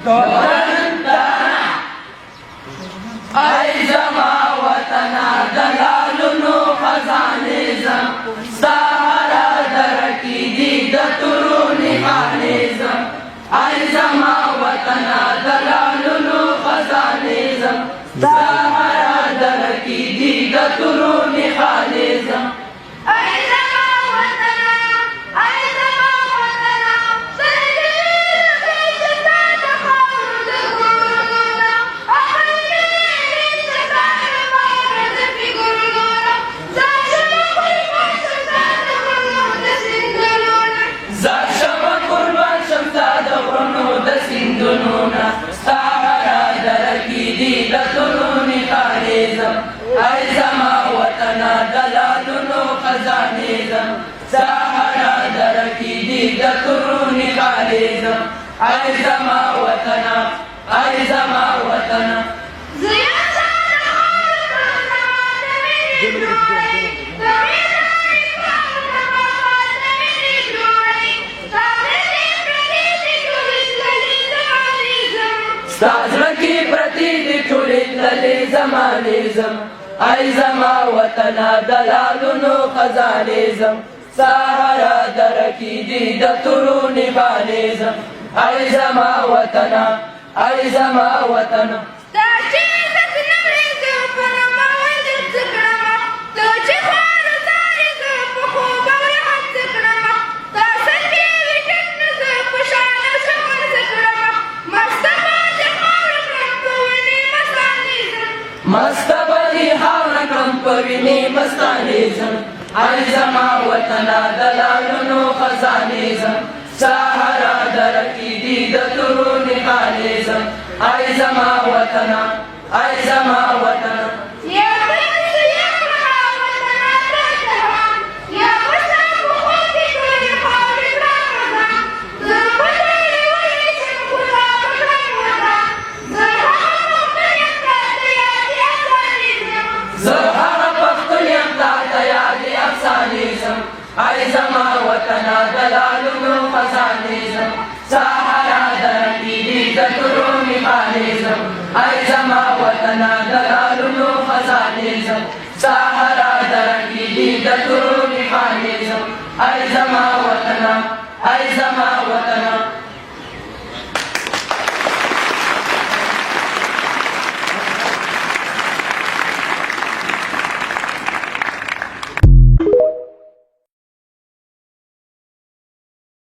ای زما وطنا دلالونو خزانې زم ستا هره دره کې دي د تورو نښانې زم ای زما وطنا دلالونو خزانې زم ستا هره دره کې دي د تورو نښانې زم ای زما وطنا دلالونو خزانې زم ستا هره دره کې دي د تورو نښانې زم ای زما وطنا ای زما وطنا ستا زړه کې پرتې دي ټولې تللې زمانې زم ای زما وطنا دلالونو خزانې زم ستا هره دره کې دي د تورو نښانې زم ای زما وطنا ای زما وطنا مست بدی خاوره کړم په وینې مستانې زم ای زما وطنا دلالونو خزانې زم ستا هره دره کې دي د تورو نښانې زم ای زما